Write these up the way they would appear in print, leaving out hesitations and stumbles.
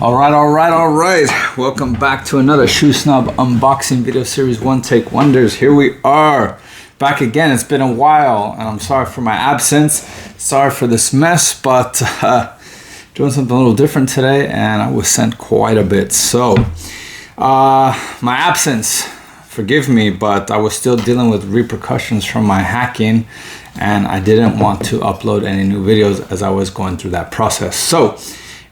All right. Welcome back to another Shoe Snob unboxing video series, One Take Wonders. Here we are, back again. It's been a while, and I'm sorry for my absence. Sorry for this mess, but doing something a little different today, and I was sent quite a bit. So, my absence, forgive me, but I was still dealing with repercussions from my hacking, and I didn't want to upload any new videos as I was going through that process. So,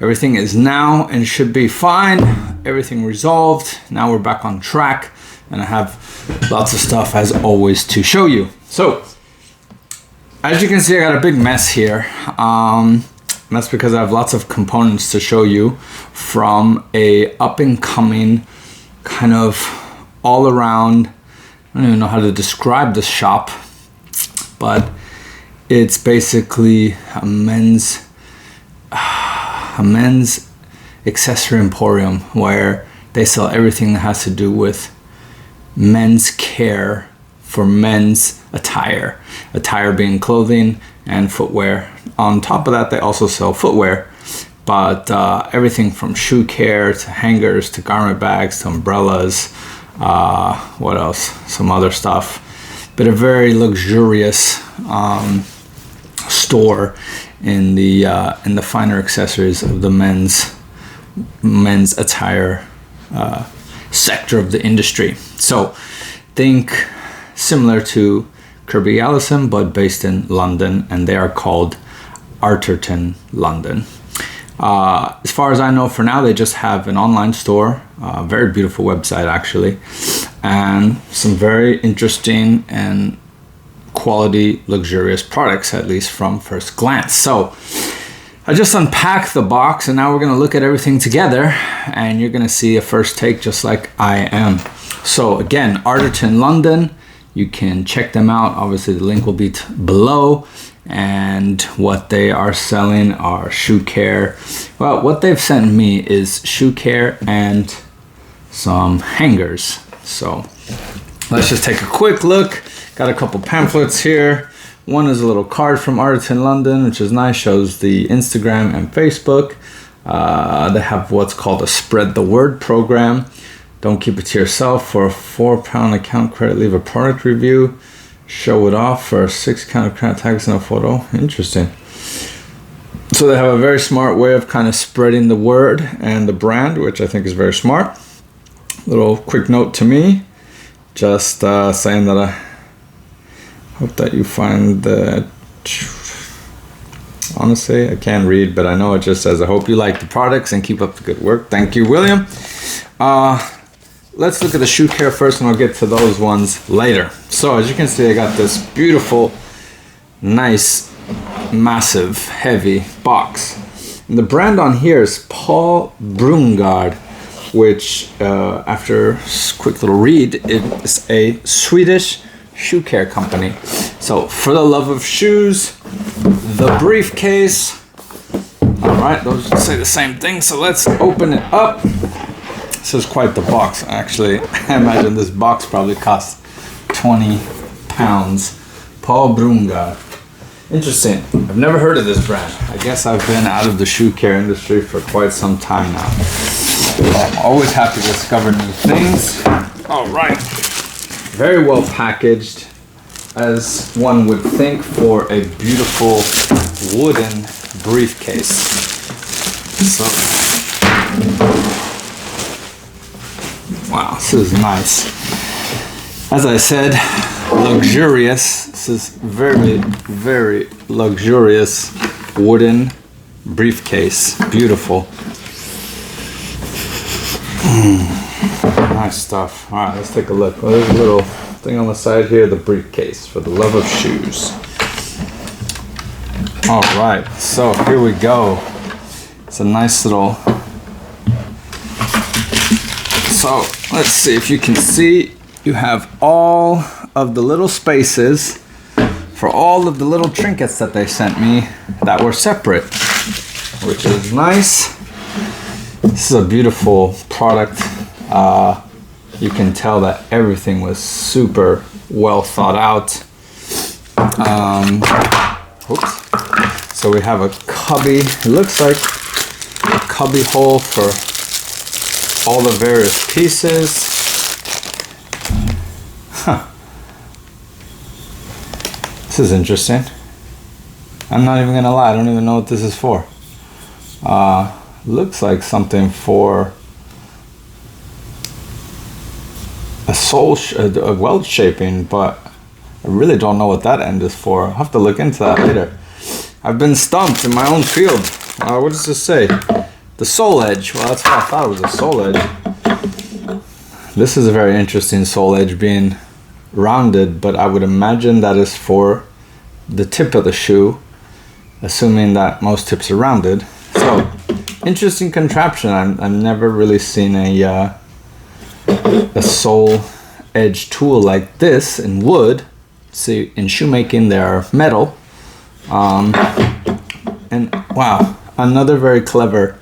everything is now and should be fine. Everything resolved. Now we're back on track, and I have lots of stuff as always to show you. So, as you can see, I got a big mess here. That's because I have lots of components to show you from a up and coming kind of all around, I don't even know how to describe this shop, but it's basically a men's accessory emporium where they sell everything that has to do with men's care for men's attire being clothing and footwear. On top of that, they also sell footwear, but everything from shoe care to hangers to garment bags to umbrellas, what else, some other stuff, but a very luxurious store in the finer accessories of the men's attire sector of the industry. So think similar to Kirby Allison, but based in London, and they are called Arterton London. As far as I know, for now, they just have an online store, very beautiful website actually, and some very interesting and quality, luxurious products, at least from first glance. So I just unpacked the box, and now we're going to look at everything together, and you're going to see a first take just like I am. So again, Arterton London, you can check them out. Obviously the link will be below, and what they are selling are shoe care. Well, what they've sent me is shoe care and some hangers. So let's just take a quick look. Got a couple pamphlets here. One is a little card from Arterton London, which is nice, shows the Instagram and Facebook. They have what's called a spread the word program. Don't keep it to yourself. For a £4 account credit, leave a product review. Show it off for a £6 account, tags and a photo. Interesting. So they have a very smart way of kind of spreading the word and the brand, which I think is very smart. Little quick note to me, just saying that I hope that you find the, honestly, I can't read, but I know it just says, I hope you like the products and keep up the good work. Thank you, William. Let's look at the shoe care first, and I'll get to those ones later. So as you can see, I got this beautiful, nice, massive, heavy box. And the brand on here is Brunngård, which after a quick little read, it is a Swedish shoe care company. So for the love of shoes, the briefcase. All right, those say the same thing. So let's open it up. This is quite the box. Actually, I imagine this box probably cost £20. Brunngård. Interesting. I've never heard of this brand. I guess I've been out of the shoe care industry for quite some time now. I'm always happy to discover new things. All right. Very well packaged, as one would think for a beautiful wooden briefcase. So, wow, this is nice. As I said, luxurious. This is very, very luxurious wooden briefcase. Beautiful. Nice stuff. All right, let's take a look. Well, there's a little thing on the side here, the briefcase, for the love of shoes. All right, so here we go. It's a nice little... So let's see if you can see. You have all of the little spaces for all of the little trinkets that they sent me that were separate, which is nice. This is a beautiful product. You can tell that everything was super well thought out. Oops. So we have a cubby. It looks like a cubby hole for all the various pieces. Huh. This is interesting. I'm not even gonna lie, I don't even know what this is for. Looks like something for a welt shaping, but I really don't know what that end is for. I'll have to look into that later. I've been stumped in my own field. What does this say? The sole edge. Well, that's what I thought it was, a sole edge. This is a very interesting sole edge, being rounded, but I would imagine that is for the tip of the shoe, assuming that most tips are rounded. So, interesting contraption. I've never really seen a sole edge tool like this in wood. See, in shoemaking they are metal. And wow, another very clever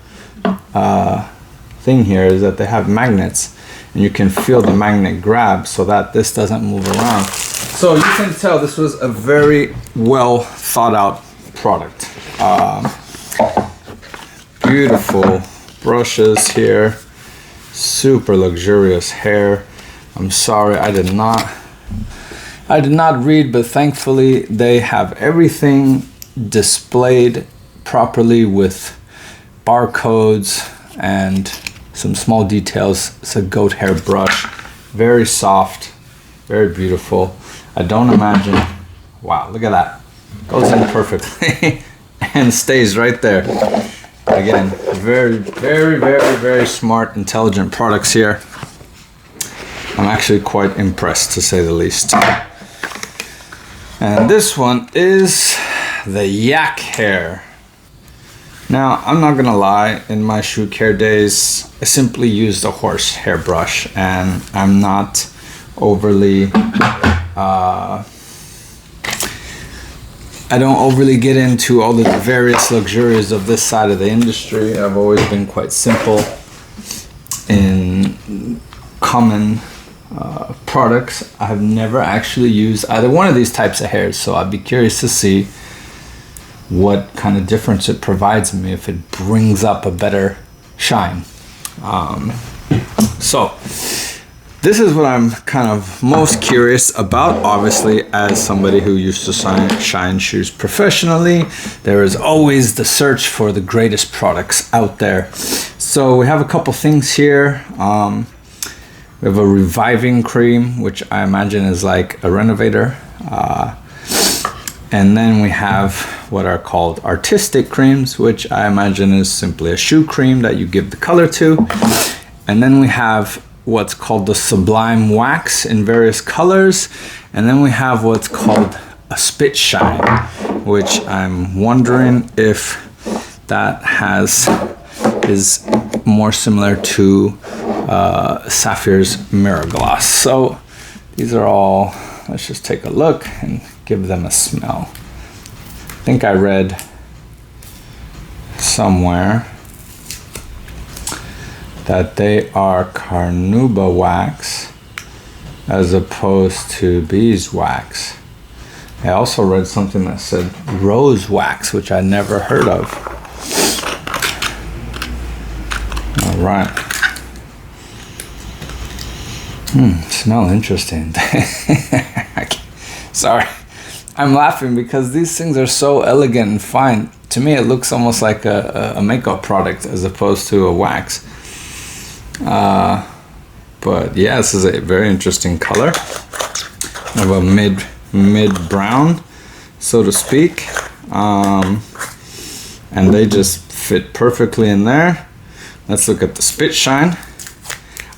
thing here is that they have magnets, and you can feel the magnet grab so that this doesn't move around. So you can tell this was a very well thought out product. Beautiful brushes here, super luxurious hair. I'm sorry, I did not read, but thankfully they have everything displayed properly with barcodes and some small details. It's a goat hair brush, very soft, very beautiful. I don't imagine, wow, look at that, goes in perfectly and stays right there. Again, very smart, intelligent products here. I'm actually quite impressed, to say the least. And this one is the yak hair. Now, I'm not gonna lie, in my shoe care days, I simply used a horse hairbrush, and I'm not overly, I don't overly get into all the various luxuries of this side of the industry. I've always been quite simple in common products. I have never actually used either one of these types of hairs, so I'd be curious to see what kind of difference it provides me, if it brings up a better shine. So this is what I'm kind of most curious about. Obviously, as somebody who used to shine shoes professionally, there is always the search for the greatest products out there. So we have a couple things here. We have a reviving cream, which I imagine is like a renovator. And then we have what are called artistic creams, which I imagine is simply a shoe cream that you give the color to. And then we have what's called the sublime wax in various colors. And then we have what's called a spit shine, which I'm wondering if that is more similar to Sapphire's Mirror Gloss. So these are all, let's just take a look and give them a smell. I think I read somewhere that they are carnauba wax as opposed to beeswax. I also read something that said rose wax, which I never heard of. All right. Smell interesting. Sorry, I'm laughing because these things are so elegant and fine. To me, it looks almost like a makeup product as opposed to a wax. But yeah, this is a very interesting color of a mid brown, so to speak. And they just fit perfectly in there. Let's look at the spit shine.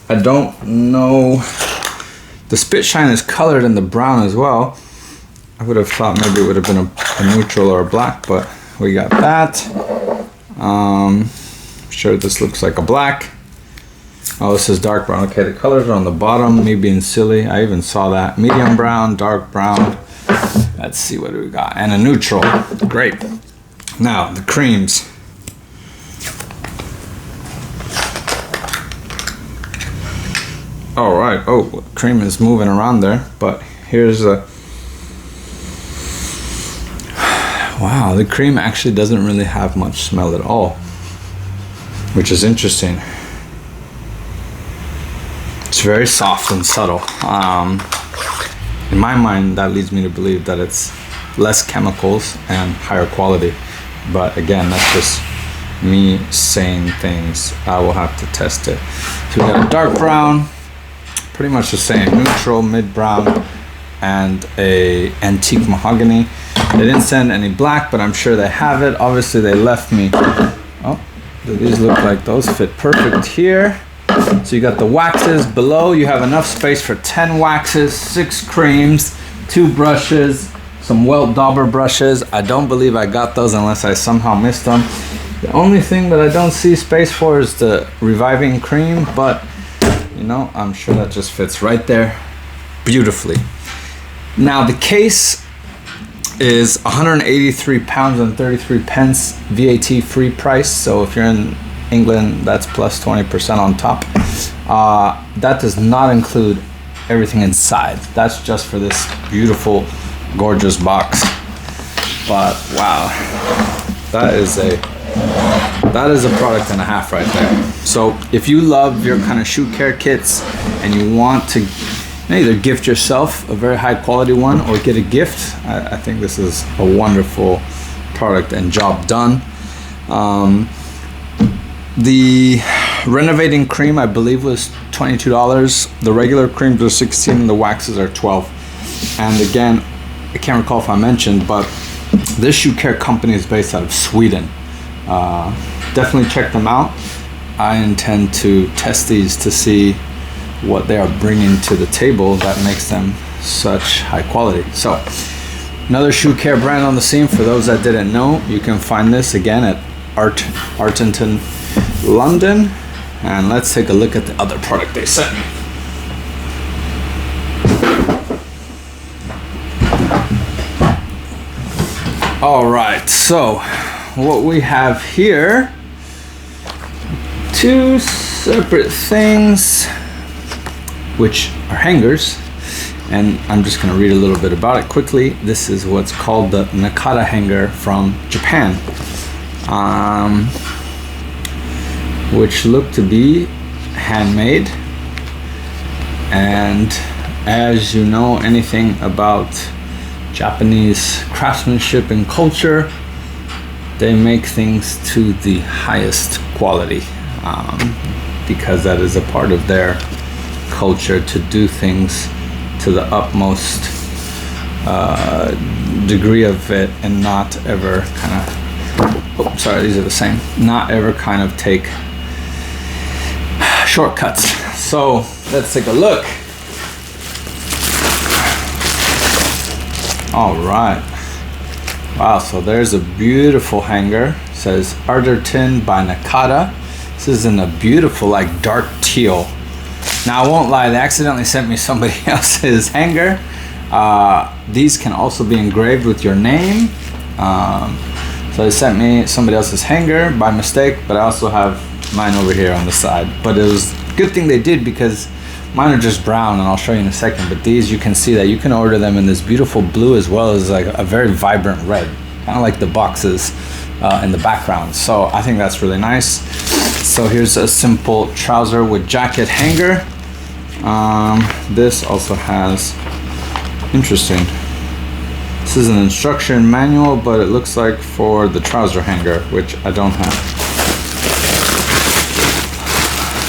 I don't know, the spit shine is colored in the brown as well. I would have thought maybe it would have been a neutral or a black, but we got that. Sure, this looks like a black. Oh, this is dark brown. Okay, the colors are on the bottom. Me being silly, I even saw that. Medium brown, dark brown. Let's see what we got. And a neutral. Great. Now, the creams. All right. Oh, cream is moving around there, but here's a... Wow, the cream actually doesn't really have much smell at all. which is interesting. It's very soft and subtle. In my mind, that leads me to believe that it's less chemicals and higher quality. But again, that's just me saying things. I will have to test it. So we got a dark brown, pretty much the same, neutral, mid brown, and a antique mahogany. They didn't send any black, but I'm sure they have it. Obviously they left me, oh, these look like those fit perfect here. So you got the waxes below. You have enough space for 10 waxes, 6 creams, 2 brushes, some Welt Dauber brushes. I don't believe I got those unless I somehow missed them. The only thing that I don't see space for is the reviving cream, but you know, I'm sure that just fits right there beautifully. Now the case is 183 pounds and 33 pence VAT free price. So if you're in England, that's plus 20% on top. That does not include everything inside. That's just for this beautiful, gorgeous box. But wow, that is a product and a half right there. So if you love your kind of shoe care kits and you want to either gift yourself a very high quality one or get a gift, I think this is a wonderful product and job done. The renovating cream, I believe, was $22. The regular creams are $16 and the waxes are $12. And again, I can't recall if I mentioned, but this shoe care company is based out of Sweden. Definitely check them out. I intend to test these to see what they are bringing to the table that makes them such high quality. So another shoe care brand on the scene. For those that didn't know, you can find this again at Arterton London. And let's take a look at the other product they sent me. All right, so what we have here, 2 separate things, which are hangers, and I'm just going to read a little bit about it quickly. This is what's called the Nakata hanger from Japan, which look to be handmade. And as you know anything about Japanese craftsmanship and culture, they make things to the highest quality, because that is a part of their culture, to do things to the utmost degree of it and not ever kind of, oh sorry, these are the same, not ever kind of take shortcuts. So let's take a look. All right, wow, so there's a beautiful hanger. It says Arterton by Nakata. This is in a beautiful like dark teal. Now I won't lie, they accidentally sent me somebody else's hanger. These can also be engraved with your name. So they sent me somebody else's hanger by mistake, but I also have mine over here on the side. But it was a good thing they did, because mine are just brown, and I'll show you in a second. But these, you can see that you can order them in this beautiful blue as well as like a very vibrant red, kind of like the boxes in the background. So I think that's really nice. So here's a simple trouser with jacket hanger. This also has, interesting, this is an instruction manual, but it looks like for the trouser hanger, which I don't have.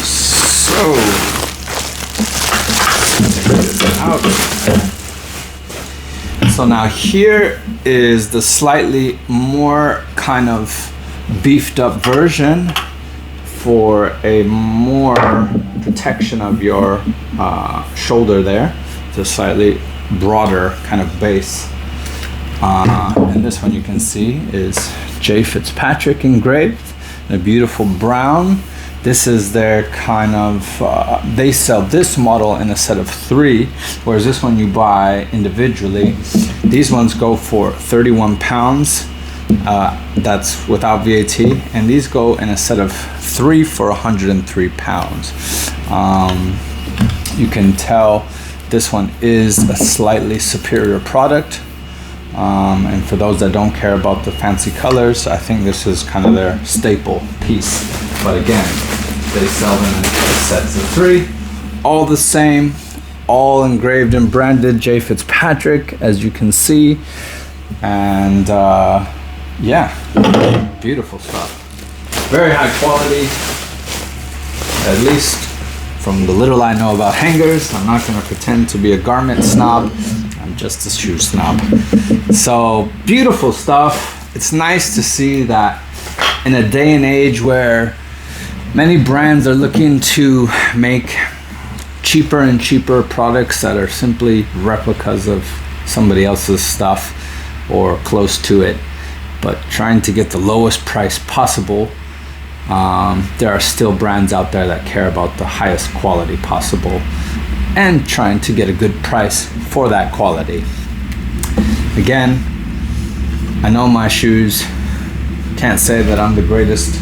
So so now here is the slightly more kind of beefed up version for a more protection of your shoulder there. It's a slightly broader kind of base. And this one you can see is J. Fitzpatrick engraved in a beautiful brown. This is their kind of, they sell this model in a set of 3, whereas this one you buy individually. These ones go for 31 pounds. That's without VAT, and these go in a set of 3 for 103 pounds. You can tell this one is a slightly superior product, and for those that don't care about the fancy colors, I think this is kind of their staple piece. But again, they sell them in sets of 3, all the same, all engraved and branded J. Fitzpatrick, as you can see. And yeah, beautiful stuff. Very high quality, at least from the little I know about hangers. I'm not going to pretend to be a garment snob. I'm just a shoe snob. So beautiful stuff. It's nice to see that in a day and age where many brands are looking to make cheaper and cheaper products that are simply replicas of somebody else's stuff or close to it, but trying to get the lowest price possible. There are still brands out there that care about the highest quality possible and trying to get a good price for that quality. Again, I know my shoes. Can't say that I'm the greatest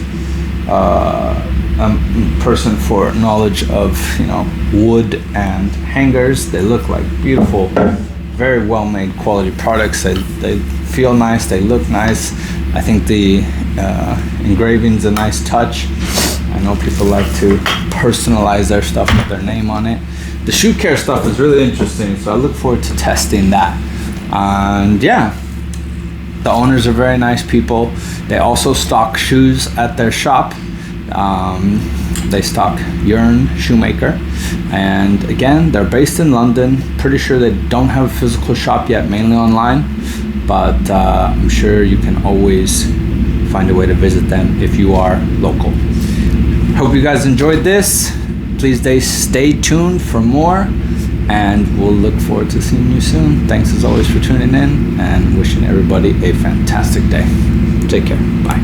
person for knowledge of, you know, wood and hangers. They look like beautiful, very well made quality products. They feel nice, they look nice. I think the engraving's a nice touch. I know people like to personalize their stuff with their name on it. The shoe care stuff is really interesting, so I look forward to testing that. And yeah, the owners are very nice people. They also stock shoes at their shop. They stock Yearn Shoemaker, and again, they're based in London. Pretty sure they don't have a physical shop yet, mainly online, but I'm sure you can always find a way to visit them if you are local. Hope you guys enjoyed this. Please stay tuned for more, and we'll look forward to seeing you soon. Thanks as always for tuning in, and wishing everybody a fantastic day. Take care. Bye.